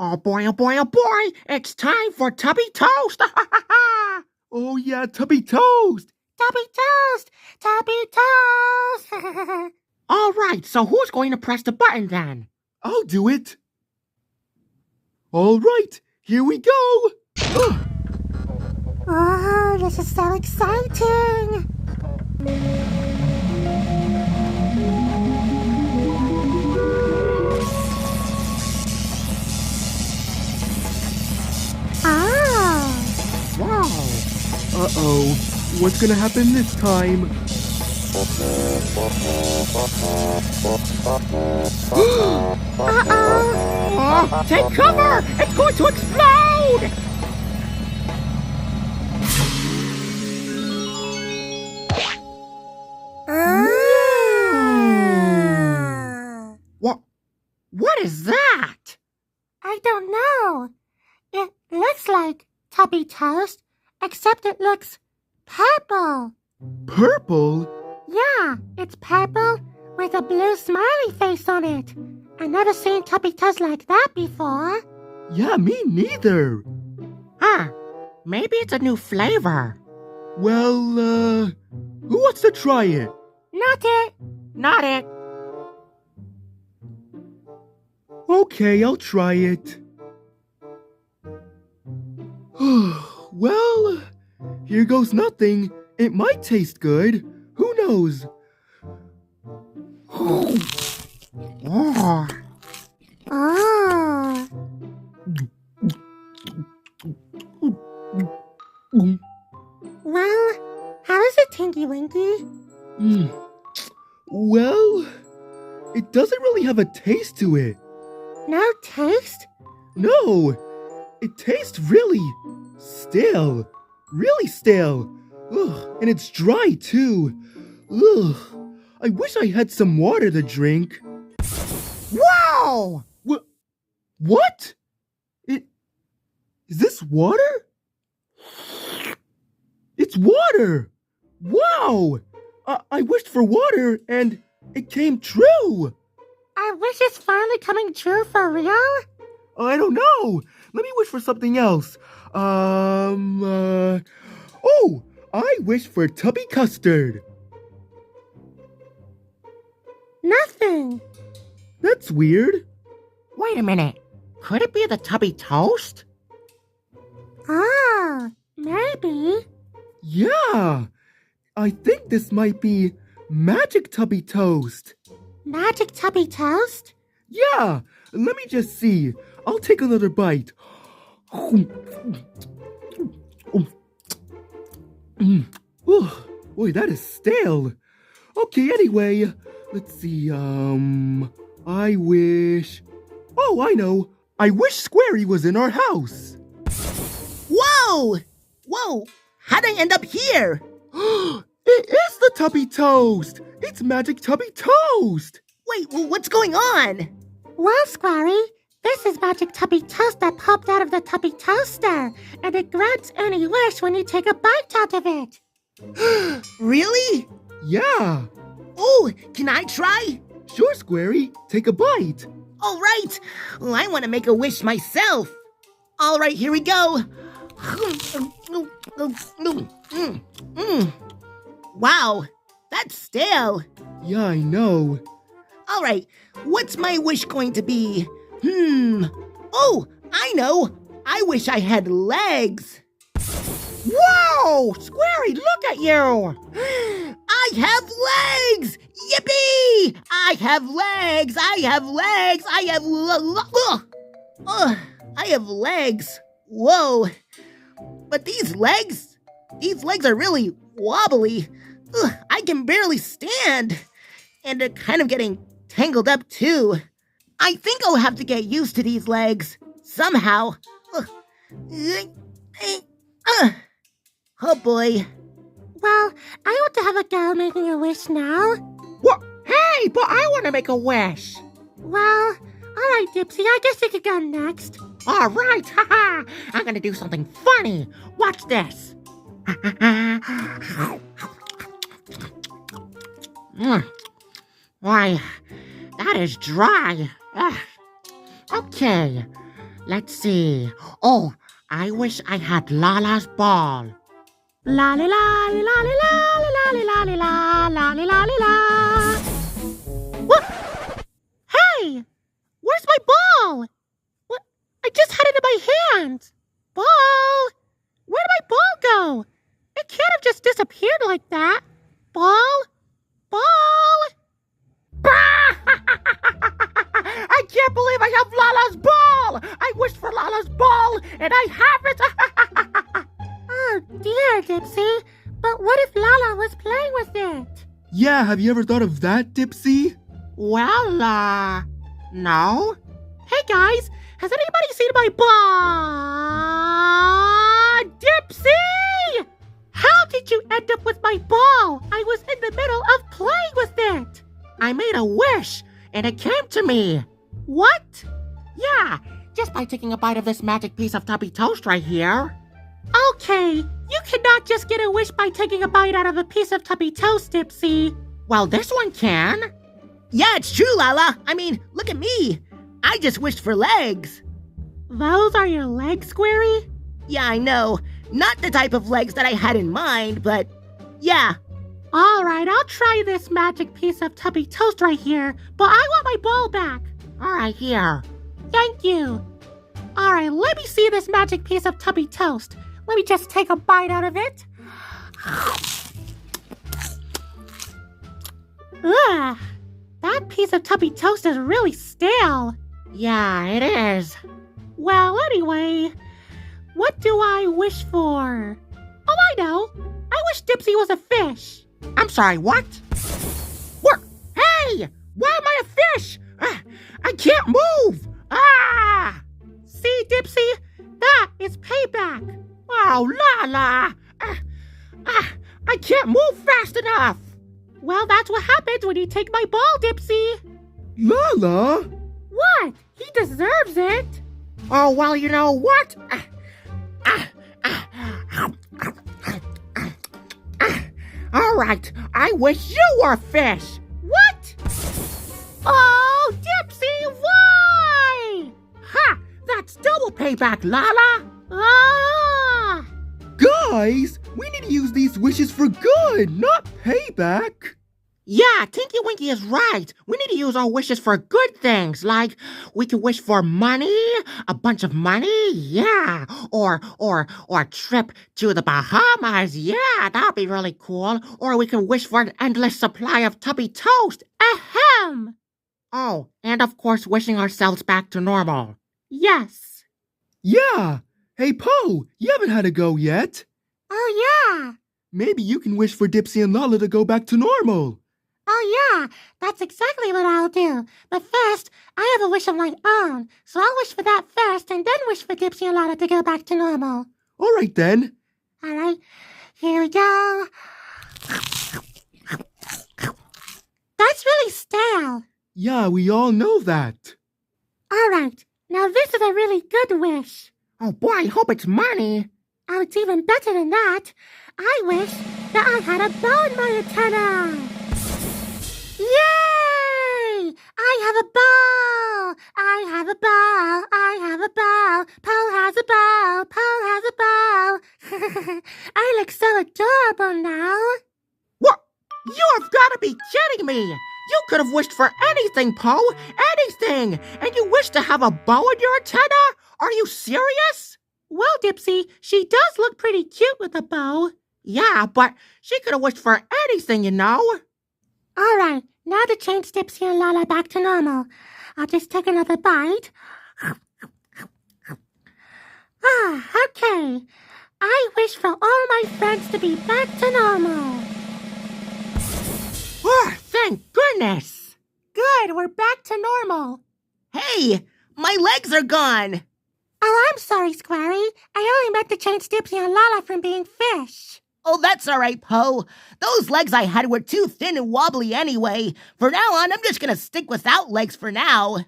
Oh boy, oh boy, oh boy! It's time for Tubby Toast! Oh yeah, Tubby Toast! Tubby Toast! Tubby Toast! All right, so who's going to press the button then? I'll do it. All right, here we go. Oh, this is so exciting! Wow! Uh-oh, what's gonna happen this time? Oh, take cover! It's going to explode! What is that? I don't know. It looks like Tubby Toast, except it looks purple. Purple? Yeah, it's purple with a blue smiley face on it. I've never seen Tubby Toast like that before. Yeah, me neither. Huh, maybe it's a new flavor. Well, who wants to try it? Not it. Not it. Okay, I'll try it. Well, here goes nothing. It might taste good. Who knows? Oh. Oh. Well, how is it, Tinky Winky? Well, it doesn't really have a taste to it. No taste? No, it tastes really stale. Really stale. Ugh, and it's dry too. Ugh, I wish I had some water to drink. Wow! What? Is this water? It's water! Wow! I wished for water and it came true! I wish it's finally coming true for real. I don't know. Let me wish for something else. Oh, I wish for tubby custard. Nothing. That's weird. Wait a minute. Could it be the Tubby Toast? Ah, maybe. Yeah, I think this might be magic tubby toast. Magic Tubby Toast? Yeah, let me just see. I'll take another bite. Boy, that is stale. Okay, anyway, let's see, I wish... Oh, I know. I wish Squarey was in our house. Whoa! Whoa! How'd I end up here? It is the Tubby Toast! It's Magic Tubby Toast! Wait, what's going on? Well, Squarey, this is Magic Tubby Toast that popped out of the Tubby Toaster, and it grants any wish when you take a bite out of it. Really? Yeah. Oh, can I try? Sure, Squarey. Take a bite. All right. Well, I want to make a wish myself. All right, here we go. Wow, that's stale. Yeah, I know. All right, what's my wish going to be? Oh, I know. I wish I had legs. Whoa! Squarey, look at you! I have legs! Yippee! I have legs! I have legs! I have legs. Whoa. But these legs are really wobbly. I can barely stand. And they're kind of getting tangled up too. I think I'll have to get used to these legs somehow. Oh boy. Well, I want to have a go making a wish now. What? Hey, but I want to make a wish. Well, all right, Dipsy, I guess you could go next. All right, haha. I'm going to do something funny. Watch this. Why, that is dry. Okay, Let's see. Oh, I wish I had Lala's ball. La la la la la la la la la la la la la la. What? Hey, where's my ball? What? I just had it in my hand. Ball, where did my ball go? It can't have just disappeared like that. Ball, ball. I can't believe I have Lala's ball! I wished for Lala's ball, and I have it! Oh dear, Dipsy. But what if Lala was playing with it? Yeah, have you ever thought of that, Dipsy? Well, no. Hey guys, has anybody seen my ball? Dipsy! How did you end up with my ball? I was in the middle of playing with it. I made a wish, and it came to me. What? Yeah, just by taking a bite of this magic piece of tubby toast right here. Okay, you cannot just get a wish by taking a bite out of a piece of tubby toast, Dipsy. Well, this one can. Yeah, it's true, Lala. I mean, look at me. I just wished for legs. Those are your legs, Squarey? Yeah, I know. Not the type of legs that I had in mind, but yeah. Alright, I'll try this magic piece of tubby toast right here, but I want my ball back. Alright, here. Thank you. Alright, let me see this magic piece of tubby toast. Let me just take a bite out of it. Ugh, that piece of tubby toast is really stale. Yeah, it is. Well, anyway, what do I wish for? Oh, I know. I wish Dipsy was a fish. I'm sorry, what? What? Hey! Why am I a fish? I can't move! Ah! See, Dipsy? That is payback. Oh, Lala! I can't move fast enough! Well, that's what happens when you take my ball, Dipsy. Lala? What? He deserves it. Oh, well, you know what? All right, I wish you were a fish. What? Oh, Dipsy, why? Ha! That's double payback, Lala! Ah! Guys, we need to use these wishes for good, not payback. Yeah, Tinky Winky is right. We need to use our wishes for good things, like we could wish for money, a bunch of money, yeah, or a trip to the Bahamas, yeah, that'd be really cool. Or we could wish for an endless supply of tubby toast. Ahem! Oh, and of course, wishing ourselves back to normal. Yes. Yeah. Hey, Poe, you haven't had a go yet. Oh, yeah. Maybe you can wish for Dipsy and Lala to go back to normal. Oh, yeah. That's exactly what I'll do. But first, I have a wish of my own. So I'll wish for that first and then wish for Dipsy and Lala to go back to normal. All right, then. All right. Here we go. That's really stale. Yeah, we all know that. All right. Now this is a really good wish. Oh boy, I hope it's money. Oh, it's even better than that. I wish that I had a bow in my antenna. Yay! I have a bow! I have a bow! I have a bow! Poe has a bow! Poe has a bow! I look so adorable now. What? You have got to be kidding me! You could have wished for anything, Poe! Anything! And you wish to have a bow in your antenna? Are you serious? Well, Dipsy, she does look pretty cute with a bow. Yeah, but she could have wished for anything, you know? All right, now to change Dipsy and Lala back to normal. I'll just take another bite. Okay. I wish for all my friends to be back to normal. Oh, thank goodness! Good, we're back to normal. Hey, my legs are gone. Oh, I'm sorry, Squarey. I only meant to change Dipsy and Lala from being fish. Oh, that's all right, Poe. Those legs I had were too thin and wobbly anyway. From now on, I'm just gonna stick without legs for now.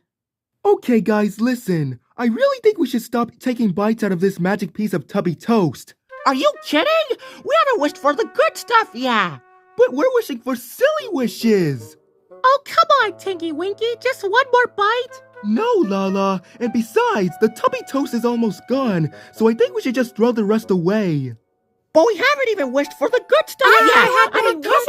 Okay, guys, listen. I really think we should stop taking bites out of this magic piece of tubby toast. Are you kidding? We haven't wished for the good stuff yet. But we're wishing for silly wishes. Oh, come on, Tinky Winky. Just one more bite. No, Lala. And besides, the tubby toast is almost gone, so I think we should just throw the rest away. But we haven't even wished for the good stuff yet. I mean, come on.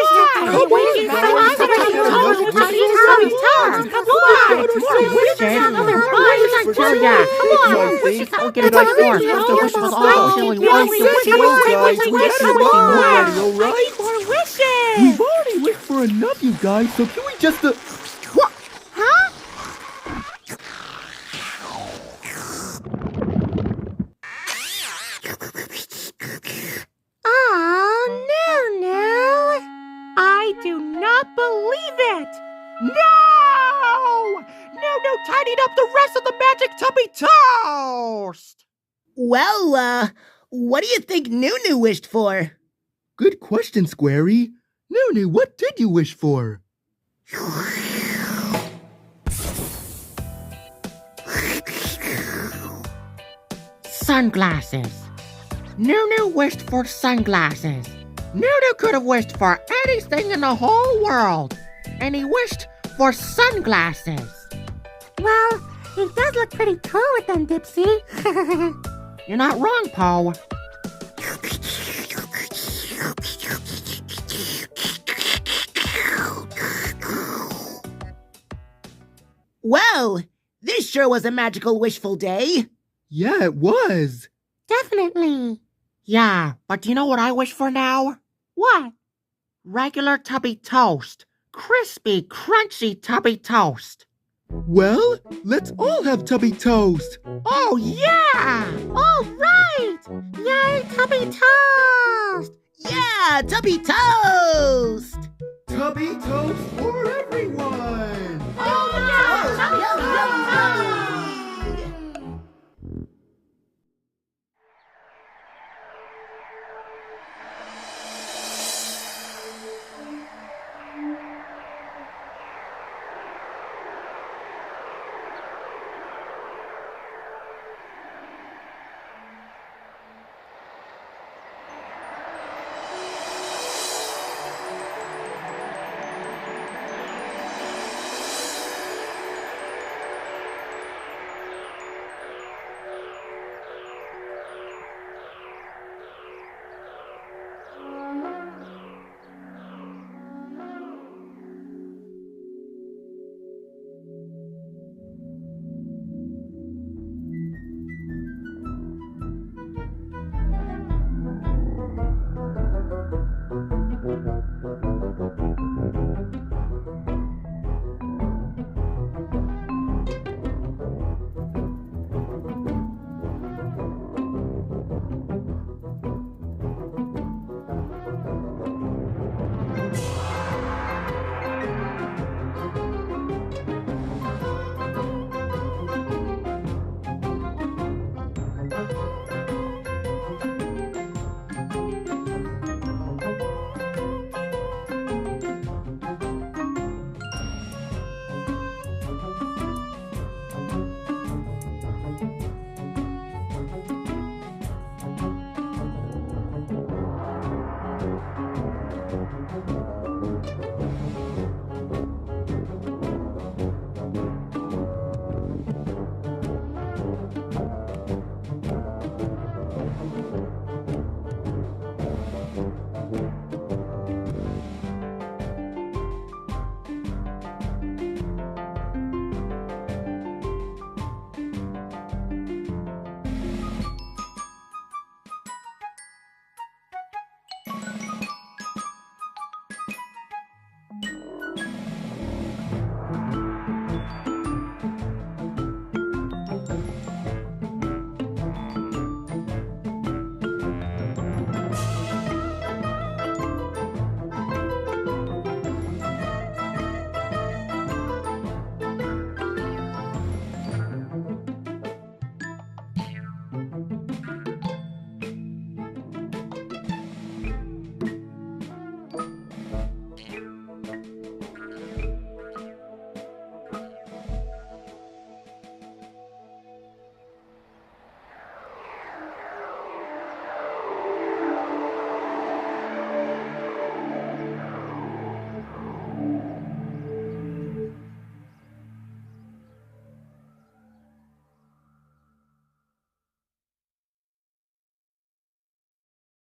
Get it on four. The wish was all silly. We've already wished for enough, you guys, so can we just... Huh? Oh, Noo-Noo! I do not believe it! No! Noo-Noo tidied up the rest of the magic tubby toast! Well, what do you think Noo-Noo wished for? Good question, Squarey. Noo-Noo, what did you wish for? Sunglasses. Noo-Noo wished for sunglasses. Noo-Noo could have wished for anything in the whole world. And he wished for sunglasses. Well, it does look pretty cool with them, Dipsy. You're not wrong, Poe. Well, this sure was a magical wishful day. Yeah, it was. Definitely. Yeah, but do you know what I wish for now? What? Regular tubby toast. Crispy, crunchy tubby toast. Well, let's all have tubby toast. Oh, yeah! All right! Yay, Tubby Toast! Yeah, tubby toast! Tubby toast for everyone! Oh,